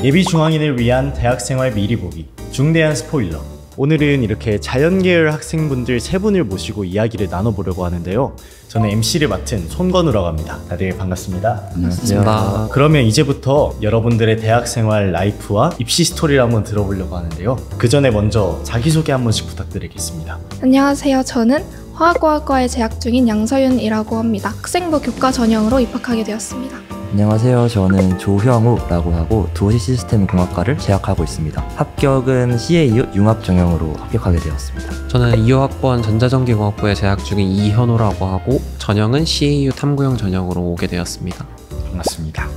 예비 중앙인을 위한 대학생활 미리 보기 중대한 스포일러. 오늘은 이렇게 자연계열 학생분들 세 분을 모시고 이야기를 나눠보려고 하는데요. 저는 MC를 맡은 손건우라고 합니다. 다들 반갑습니다. 안녕하세요. 그러면 이제부터 여러분들의 대학생활 라이프와 입시 스토리를 한번 들어보려고 하는데요. 그 전에 먼저 자기소개 한 번씩 부탁드리겠습니다. 안녕하세요. 저는 화학공학과에 재학 중인 양서윤이라고 합니다. 학생부 교과 전형으로 입학하게 되었습니다. 안녕하세요. 저는 조형우라고 하고 도시시스템공학과를 재학하고 있습니다. 합격은 CAU 융합 전형으로 합격하게 되었습니다. 저는 2호학번 전자전기공학부에 재학 중인 이현우라고 하고 전형은 CAU 탐구형 전형으로 오게 되었습니다. 반갑습니다.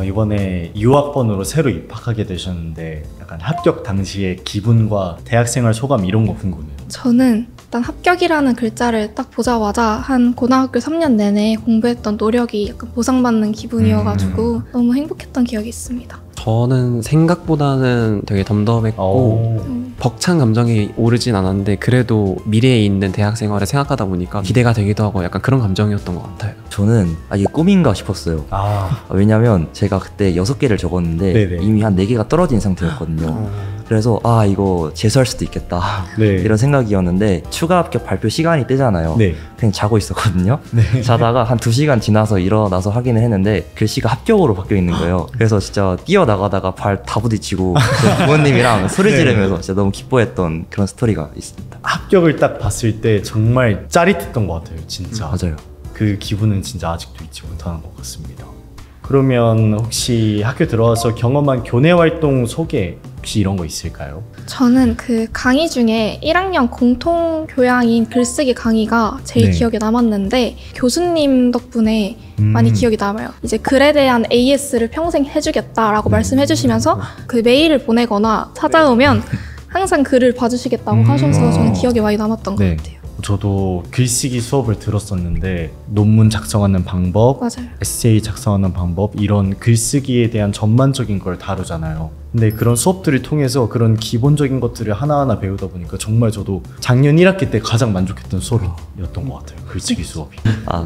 이번에 2호학번으로 새로 입학하게 되셨는데 약간 합격 당시의 기분과 대학생활 소감 이런 거 궁금해요. 저는 일단 합격이라는 글자를 딱 보자마자 한 고등학교 3년 내내 공부했던 노력이 약간 보상받는 기분이어가지고 너무 행복했던 기억이 있습니다. 저는 생각보다는 되게 덤덤했고 벅찬 감정이 오르진 않았는데 그래도 미래에 있는 대학생활을 생각하다 보니까 기대가 되기도 하고 약간 그런 감정이었던 것 같아요. 저는 이게 꿈인가 싶었어요. 왜냐면 제가 그때 6개를 적었는데 네네. 이미 한 4개가 떨어진 상태였거든요. 그래서 이거 재수할 수도 있겠다 네. 이런 생각이었는데 추가 합격 발표 시간이 뜨잖아요. 네. 그냥 자고 있었거든요. 네. 자다가 한 2시간 지나서 일어나서 확인을 했는데 글씨가 합격으로 바뀌어 있는 거예요. 그래서 진짜 뛰어나가다가 발 다 부딪히고 부모님이랑 소리 지르면서 진짜 너무 기뻐했던 그런 스토리가 있습니다. 합격을 딱 봤을 때 정말 짜릿했던 것 같아요. 진짜. 맞아요. 그 기분은 진짜 아직도 잊지 못하는 것 같습니다. 그러면 혹시 학교 들어와서 경험한 교내 활동 소개 혹시 이런 거 있을까요? 저는 그 강의 중에 1학년 공통 교양인 글쓰기 강의가 제일 네. 기억에 남았는데 교수님 덕분에 많이 기억이 남아요. 이제 글에 대한 AS를 평생 해주겠다라고 말씀해 주시면서 그 메일을 보내거나 찾아오면 항상 글을 봐주시겠다고 하셔서 저는 기억에 많이 남았던 것 같아요. 저도 글쓰기 수업을 들었었는데 논문 작성하는 방법, 맞아요. 에세이 작성하는 방법 이런 글쓰기에 대한 전반적인 걸 다루잖아요. 근데 그런 수업들을 통해서 그런 기본적인 것들을 하나하나 배우다 보니까 정말 저도 작년 1학기 때 가장 만족했던 수업이었던 것 같아요. 글쓰기 수업이.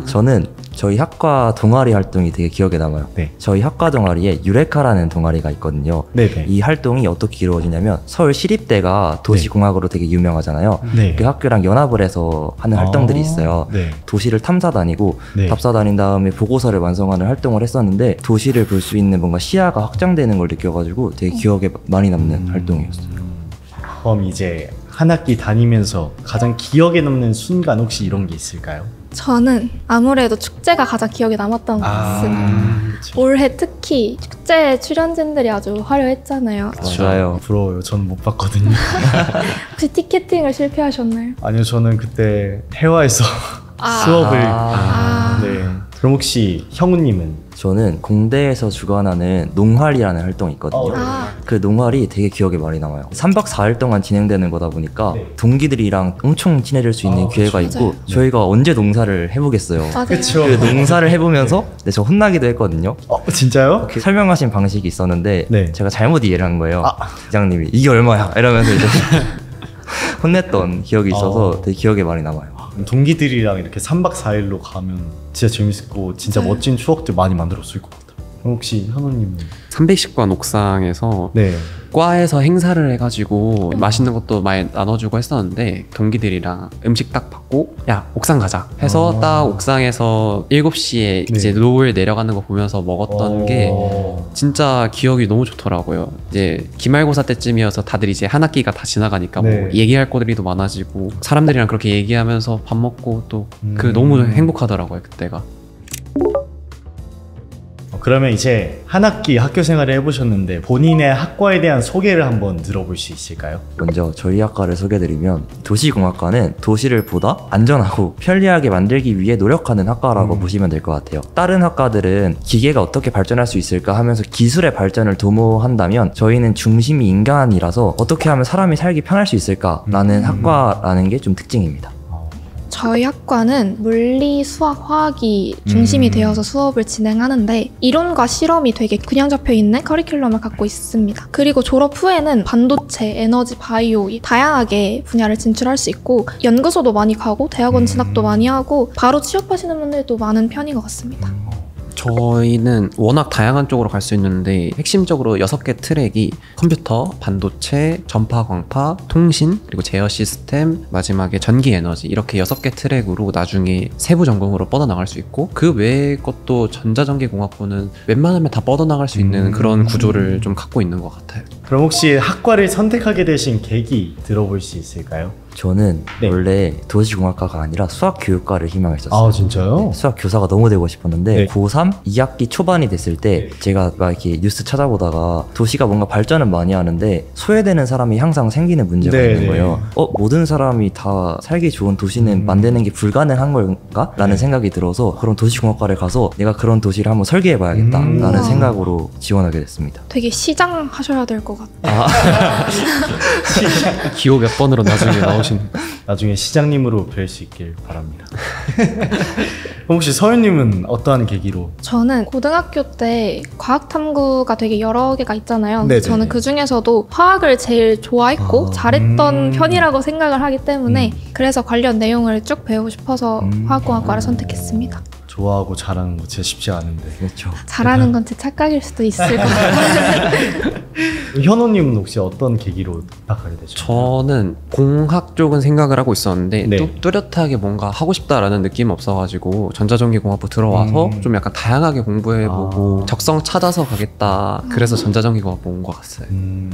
저는 저희 학과 동아리 활동이 되게 기억에 남아요. 네. 저희 학과 동아리에 유레카라는 동아리가 있거든요. 네네. 이 활동이 어떻게 이루어지냐면 서울 시립대가 도시공학으로 되게 유명하잖아요. 네. 그 학교랑 연합을 해서 하는 활동들이 있어요. 네. 도시를 탐사 다니고 네. 답사 다닌 다음에 보고서를 완성하는 활동을 했었는데 도시를 볼 수 있는 뭔가 시야가 확장되는 걸 느껴가지고 되게 기억에 많이 남는 활동이었어요. 그럼 이제 한 학기 다니면서 가장 기억에 남는 순간 혹시 이런 게 있을까요? 저는 아무래도 축제가 가장 기억에 남았던 것 같습니다. 그쵸. 올해 특히 축제 출연진들이 아주 화려했잖아요. 맞아요. 부러워요. 전 못 봤거든요. 혹시 티켓팅을 실패하셨나요? 아니요, 저는 그때 해화에서 수업을 네. 그럼 혹시 형우님은? 저는 공대에서 주관하는 농활이라는 활동이 있거든요. 그 농활이 되게 기억에 많이 남아요. 3박 4일 동안 진행되는 거다 보니까 동기들이랑 엄청 친해질 수 있는 기회가 있고 맞아요. 저희가 언제 농사를 해보겠어요. 맞아요. 그쵸. 그 농사를 해보면서 네, 저 혼나기도 했거든요. 진짜요? 그 설명하신 방식이 있었는데 네. 제가 잘못 이해를 한 거예요. 부장님이 이게 얼마야? 이러면서 이제 혼냈던 기억이 있어서 되게 기억에 많이 남아요. 동기들이랑 이렇게 3박 4일로 가면 진짜 재밌고 진짜 멋진 추억들 많이 만들었을 것 같아요. 그럼 혹시 현우님은? 310관 옥상에서 네. 과에서 행사를 해가지고 맛있는 것도 많이 나눠주고 했었는데 동기들이랑 음식 딱 받고 야 옥상 가자 해서 딱 옥상에서 7시에 이제 노을 내려가는 거 보면서 먹었던 게 진짜 기억이 너무 좋더라고요. 이제 기말고사 때쯤이어서 다들 이제 한 학기가 다 지나가니까 뭐 얘기할 거들이 많아지고 사람들이랑 그렇게 얘기하면서 밥 먹고 또 그 너무 행복하더라고요 그때가. 그러면 이제 한 학기 학교 생활을 해보셨는데 본인의 학과에 대한 소개를 한번 들어볼 수 있을까요? 먼저 저희 학과를 소개드리면 도시공학과는 도시를 보다 안전하고 편리하게 만들기 위해 노력하는 학과라고 보시면 될 것 같아요. 다른 학과들은 기계가 어떻게 발전할 수 있을까 하면서 기술의 발전을 도모한다면 저희는 중심이 인간이라서 어떻게 하면 사람이 살기 편할 수 있을까라는 학과라는 게 좀 특징입니다. 저희 학과는 물리, 수학, 화학이 중심이 되어서 수업을 진행하는데 이론과 실험이 되게 균형 잡혀 있는 커리큘럼을 갖고 있습니다. 그리고 졸업 후에는 반도체, 에너지, 바이오 다양하게 분야를 진출할 수 있고 연구소도 많이 가고 대학원 진학도 많이 하고 바로 취업하시는 분들도 많은 편인 것 같습니다. 저희는 워낙 다양한 쪽으로 갈 수 있는데 핵심적으로 6개 트랙이 컴퓨터, 반도체, 전파, 광파, 통신, 그리고 제어 시스템, 마지막에 전기 에너지 이렇게 6개 트랙으로 나중에 세부 전공으로 뻗어나갈 수 있고 그 외의 것도 전자전기공학부는 웬만하면 다 뻗어나갈 수 있는 그런 구조를 좀 갖고 있는 것 같아요. 그럼 혹시 학과를 선택하게 되신 계기 들어볼 수 있을까요? 저는 네. 원래 도시공학과가 아니라 수학교육과를 희망했었어요. 아 진짜요? 수학 교사가 너무 되고 싶었는데 네. 고3 2학기 초반이 됐을 때 제가 막 이렇게 뉴스 찾아보다가 도시가 뭔가 발전은 많이 하는데 소외되는 사람이 항상 생기는 문제가 네, 있는 네. 거예요. 모든 사람이 다 살기 좋은 도시는 만드는 게 불가능한 걸까? 라는 네. 생각이 들어서 그럼 도시공학과를 가서 내가 그런 도시를 한번 설계해 봐야겠다 라는 우와. 생각으로 지원하게 됐습니다. 되게 시장 하셔야 될 것 같아요. 기호 몇 번으로 나중에 나오신 나중에 시장님으로 뵐 수 있길 바랍니다. 그럼 혹시 서윤님은 어떠한 계기로? 저는 고등학교 때 과학탐구가 되게 여러 개가 있잖아요. 네네. 저는 그 중에서도 화학을 제일 좋아했고 아, 잘했던 편이라고 생각을 하기 때문에 그래서 관련 내용을 쭉 배우고 싶어서 화학공학과를 선택했습니다. 좋아하고 잘하는 거 진짜 쉽지 않은데. 그렇죠. 잘하는 건 제 착각일 수도 있을 것 같아요. 현호님은 혹시 어떤 계기로 입학하게 되셨나요? 저는 공학 쪽은 생각을 하고 있었는데 네. 뚜렷하게 뭔가 하고 싶다라는 느낌이 없어가지고 전자전기공학부 들어와서 좀 약간 다양하게 공부해보고 적성 찾아서 가겠다. 그래서 전자전기공학부 온 것 같아요.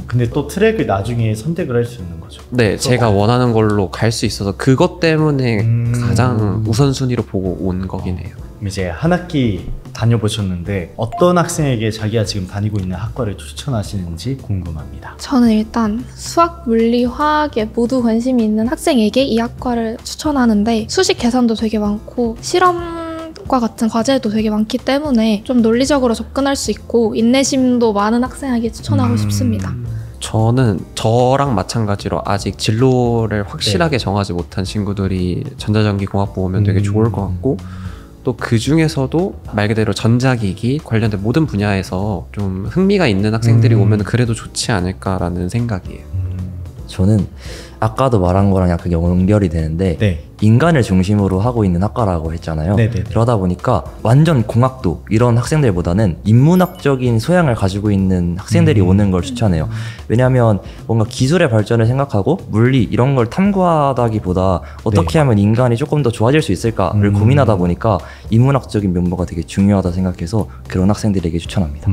근데 또 트랙을 나중에 선택을 할 수 있는 거죠. 네, 제가 원하는 걸로 갈 수 있어서 그것 때문에 가장 우선순위로 보고 온 거긴 해요. 이제 한 학기 다녀보셨는데 어떤 학생에게 자기가 지금 다니고 있는 학과를 추천하시는지 궁금합니다. 저는 일단 수학, 물리, 화학에 모두 관심이 있는 학생에게 이 학과를 추천하는데 수식 계산도 되게 많고 실험과 같은 과제도 되게 많기 때문에 좀 논리적으로 접근할 수 있고 인내심도 많은 학생에게 추천하고 싶습니다. 저는 저랑 마찬가지로 아직 진로를 확실하게 정하지 못한 친구들이 전자전기공학부 오면 되게 좋을 것 같고 또 그 중에서도 말 그대로 전자기기 관련된 모든 분야에서 좀 흥미가 있는 학생들이 오면 그래도 좋지 않을까라는 생각이에요. 저는 아까도 말한 거랑 약간 연결이 되는데 네. 인간을 중심으로 하고 있는 학과라고 했잖아요. 네네네. 그러다 보니까 완전 공학도 이런 학생들보다는 인문학적인 소양을 가지고 있는 학생들이 오는 걸 추천해요. 왜냐하면 뭔가 기술의 발전을 생각하고 물리 이런 걸 탐구하다기보다 어떻게 하면 인간이 조금 더 좋아질 수 있을까를 고민하다 보니까 인문학적인 면모가 되게 중요하다 생각해서 그런 학생들에게 추천합니다.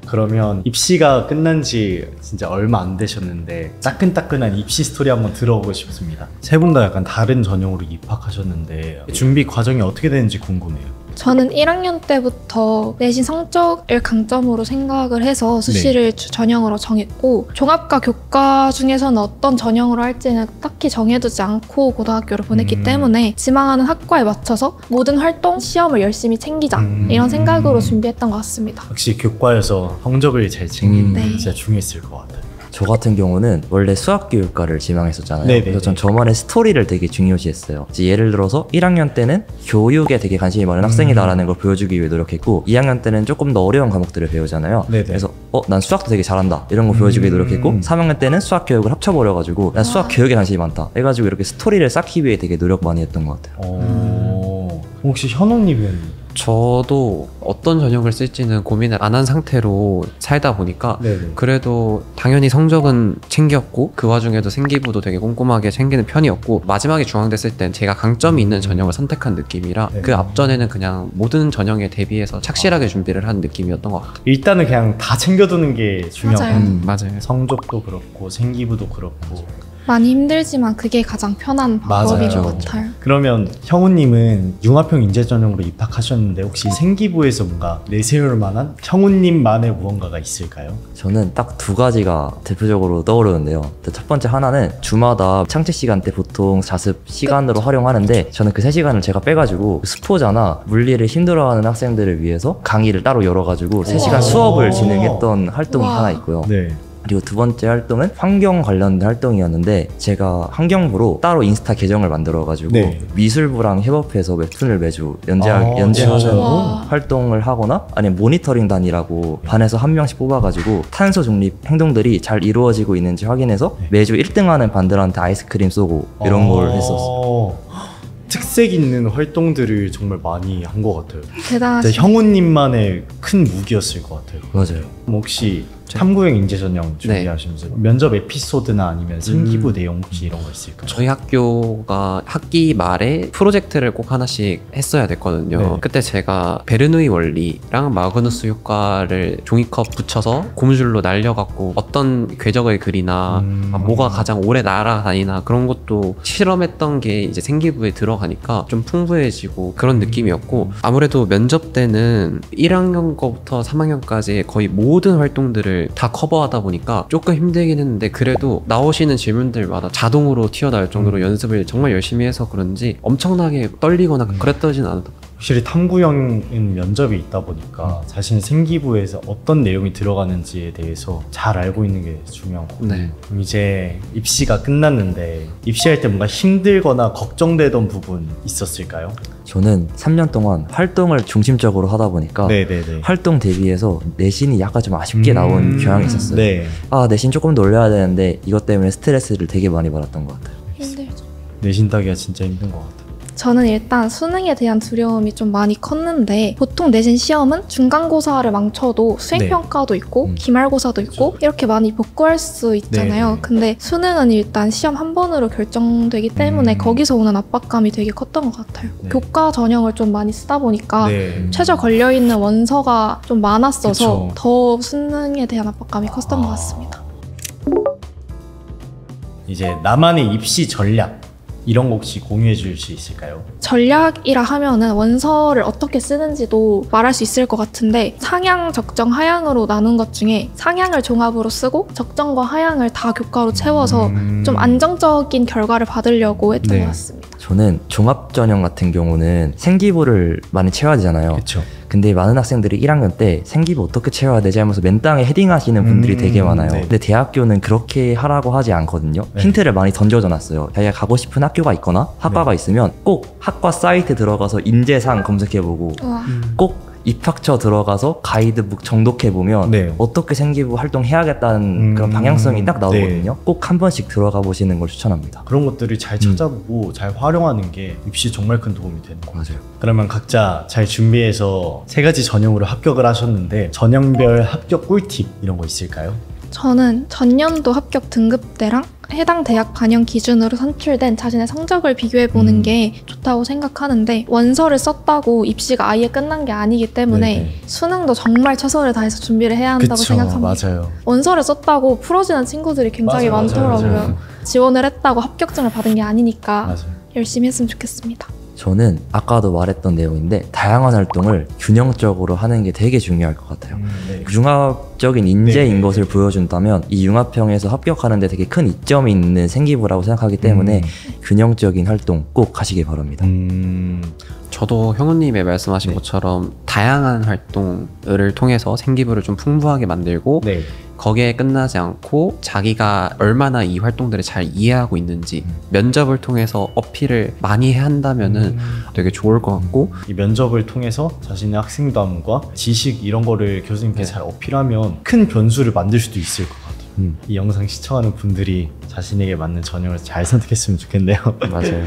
그러면 입시가 끝난 지 진짜 얼마 안 되셨는데 따끈따끈한 입시 스토리 한번 들어보고 싶습니다. 세 분 다 약간 다른 전형으로 입학하셨는데 준비 과정이 어떻게 되는지 궁금해요. 저는 1학년 때부터 내신 성적을 강점으로 생각을 해서 수시를 전형으로 정했고 종합과 교과 중에서는 어떤 전형으로 할지는 딱히 정해두지 않고 고등학교를 보냈기 때문에 지망하는 학과에 맞춰서 모든 활동, 시험을 열심히 챙기자 이런 생각으로 준비했던 것 같습니다. 역시 교과에서 성적을 잘 챙기는 게 네. 진짜 중요했을 것 같아요. 저 같은 경우는 원래 수학교육과를 지망했었잖아요. 네네네. 그래서 전 저만의 스토리를 되게 중요시했어요. 이제 예를 들어서 1학년 때는 교육에 되게 관심이 많은 학생이다라는 걸 보여주기 위해 노력했고 2학년 때는 조금 더 어려운 과목들을 배우잖아요. 네네. 그래서 난 수학도 되게 잘한다 이런 거 보여주기 위해 노력했고 3학년 때는 수학교육을 합쳐버려가지고 난 수학교육에 관심이 많다 해가지고 이렇게 스토리를 쌓기 위해 되게 노력 많이 했던 것 같아요. 혹시 현호님은? 저도 어떤 전형을 쓸지는 고민을 안 한 상태로 살다 보니까 네네. 그래도 당연히 성적은 챙겼고 그 와중에도 생기부도 되게 꼼꼼하게 챙기는 편이었고 마지막에 중앙됐을 땐 제가 강점이 있는 전형을 선택한 느낌이라 네. 그 앞전에는 그냥 모든 전형에 대비해서 착실하게 준비를 한 느낌이었던 것 같아요. 일단은 그냥 다 챙겨두는 게 중요한 맞아요. 것 같아요. 맞아요. 성적도 그렇고 생기부도 그렇고. 많이 힘들지만 그게 가장 편한 방법인 맞아요. 것 같아요. 그러면 형우님은 융합형 인재 전형으로 입학하셨는데 혹시 생기부에서 뭔가 내세울 만한 형우님만의 무언가가 있을까요? 저는 딱 두 가지가 대표적으로 떠오르는데요. 첫 번째 하나는 주마다 창체 시간 때 보통 자습 시간으로 활용하는데 저는 그 3시간을 제가 빼가지고 스포자나 물리를 힘들어하는 학생들을 위해서 강의를 따로 열어가지고 3시간 수업을 진행했던 활동이 우와. 하나 있고요. 네. 그리고 두 번째 활동은 환경 관련된 활동이었는데 제가 환경부로 따로 인스타 계정을 만들어가지고 네. 미술부랑 협업해서 웹툰을 매주 아, 연재하는 진짜요? 활동을 하거나 아니면 모니터링단이라고 반에서 한 명씩 뽑아가지고 탄소 중립 행동들이 잘 이루어지고 있는지 확인해서 매주 1등하는 반들한테 아이스크림 쏘고 이런 걸 했었어요. 특색 있는 활동들을 정말 많이 한 것 같아요. 진짜 대단하시네요. 형우님만의 큰 무기였을 것 같아요. 맞아요. 그럼 혹시 탐구형 인재 전형 준비하시면서 면접 에피소드나 아니면 생기부 내용 혹시 이런 거 있을까요? 저희 학교가 학기 말에 프로젝트를 꼭 하나씩 했어야 됐거든요. 네. 그때 제가 베르누이 원리랑 마그누스 효과를 종이컵 붙여서 고무줄로 날려갖고 어떤 궤적을 그리나 뭐가 가장 오래 날아다니나 그런 것도 실험했던 게 이제 생기부에 들어가니까 좀 풍부해지고 그런 느낌이었고, 아무래도 면접 때는 1학년 거부터 3학년까지 거의 모든 활동들을 다 커버하다 보니까 조금 힘들긴 했는데, 그래도 나오시는 질문들마다 자동으로 튀어나올 정도로 연습을 정말 열심히 해서 그런지 엄청나게 떨리거나 그랬더진 않았던. 확실히 탐구형은 면접이 있다 보니까 자신 생기부에서 어떤 내용이 들어가는지에 대해서 잘 알고 있는 게 중요한 거고. 네. 그럼 이제 입시가 끝났는데 입시할 때 뭔가 힘들거나 걱정되던 부분 있었을까요? 저는 3년 동안 활동을 중심적으로 하다 보니까 네네네. 활동 대비해서 내신이 약간 좀 아쉽게 나온 경향이 있었어요. 네. 아, 내신 조금 더 올려야 되는데 이것 때문에 스트레스를 되게 많이 받았던 것 같아요. 힘들죠. 내신 따기가 진짜 힘든 것 같아요. 저는 일단 수능에 대한 두려움이 좀 많이 컸는데, 보통 내신 시험은 중간고사를 망쳐도 수행평가도 있고 기말고사도 있고 이렇게 많이 복구할 수 있잖아요. 네. 근데 수능은 일단 시험 한 번으로 결정되기 때문에 거기서 오는 압박감이 되게 컸던 것 같아요. 네. 교과 전형을 좀 많이 쓰다 보니까 네. 최저 걸려있는 원서가 좀 많았어서 그쵸. 더 수능에 대한 압박감이 컸던 것 같습니다. 이제 나만의 입시 전략 이런 거 혹시 공유해 줄 수 있을까요? 전략이라 하면은 원서를 어떻게 쓰는지도 말할 수 있을 것 같은데, 상향, 적정, 하향으로 나눈 것 중에 상향을 종합으로 쓰고 적정과 하향을 다 교과로 채워서 좀 안정적인 결과를 받으려고 했던 네. 것 같습니다. 저는 종합 전형 같은 경우는 생기부를 많이 채워야 되잖아요. 그렇죠. 근데 많은 학생들이 1학년 때 생기부 어떻게 채워야 되지 하면서 맨땅에 헤딩하시는 분들이 되게 많아요. 네. 근데 대학교는 그렇게 하라고 하지 않거든요. 네. 힌트를 많이 던져줘 놨어요. 자기가 가고 싶은 학교가 있거나 학과가 있으면 꼭 학과 사이트 들어가서 인재상 검색해보고 우와. 꼭 입학처 들어가서 가이드북 정독해보면 네. 어떻게 생기부 활동해야겠다는 그런 방향성이 딱 나오거든요. 꼭 한 번씩 들어가 보시는 걸 추천합니다. 그런 것들을 잘 찾아보고 잘 활용하는 게 입시에 정말 큰 도움이 되는 것 같아요. 맞아요. 그러면 각자 잘 준비해서 3가지 전형으로 합격을 하셨는데 전형별 합격 꿀팁 이런 거 있을까요? 저는 전년도 합격 등급대랑 해당 대학 반영 기준으로 선출된 자신의 성적을 비교해보는 게 좋다고 생각하는데, 원서를 썼다고 입시가 아예 끝난 게 아니기 때문에 네네. 수능도 정말 최선을 다해서 준비를 해야 한다고 그쵸, 생각합니다. 맞아요. 원서를 썼다고 풀어지는 친구들이 굉장히 맞아요, 많더라고요. 맞아요. 지원을 했다고 합격증을 받은 게 아니니까 맞아요. 열심히 했으면 좋겠습니다. 저는 아까도 말했던 내용인데 다양한 활동을 균형적으로 하는 게 되게 중요할 것 같아요. 네. 융합적인 인재인 네. 것을 보여준다면 이 융합형에서 합격하는 데 되게 큰 이점이 있는 생기부라고 생각하기 때문에 균형적인 활동 꼭 하시길 바랍니다. 저도 형우님의 말씀하신 것처럼 다양한 활동을 통해서 생기부를 좀 풍부하게 만들고 네. 거기에 끝나지 않고 자기가 얼마나 이 활동들을 잘 이해하고 있는지 면접을 통해서 어필을 많이 한다면은 되게 좋을 것 같고, 이 면접을 통해서 자신의 학생담과 지식 이런 거를 교수님께 잘 어필하면 큰 변수를 만들 수도 있을 것 같아요. 이 영상 시청하는 분들이 자신에게 맞는 전형을 잘 선택했으면 좋겠네요. 맞아요.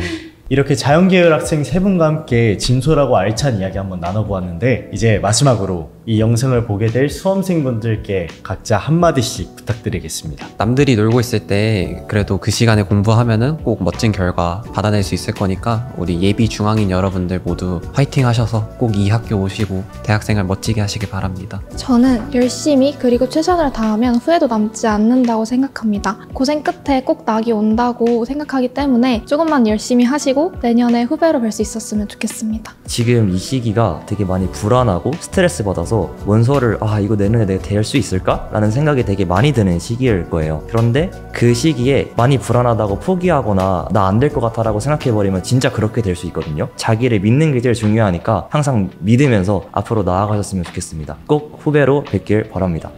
이렇게 자연계열 학생 3분과 함께 진솔하고 알찬 이야기 한번 나눠보았는데, 이제 마지막으로 이 영상을 보게 될 수험생분들께 각자 한마디씩 부탁드리겠습니다. 남들이 놀고 있을 때 그래도 그 시간에 공부하면은 꼭 멋진 결과 받아낼 수 있을 거니까 우리 예비 중앙인 여러분들 모두 화이팅 하셔서 꼭 이 학교 오시고 대학생활 멋지게 하시길 바랍니다. 저는 열심히 그리고 최선을 다하면 후회도 남지 않는다고 생각합니다. 고생 끝에 꼭 낙이 온다고 생각하기 때문에 조금만 열심히 하시고 내년에 후배로 뵐 수 있었으면 좋겠습니다. 지금 이 시기가 되게 많이 불안하고 스트레스 받아서 원서를 이거 내년에 내가 댈 수 있을까? 라는 생각이 되게 많이 드는 시기일 거예요. 그런데 그 시기에 많이 불안하다고 포기하거나 나 안 될 것 같아 라고 생각해버리면 진짜 그렇게 될 수 있거든요. 자기를 믿는 게 제일 중요하니까 항상 믿으면서 앞으로 나아가셨으면 좋겠습니다. 꼭 후배로 뵙길 바랍니다.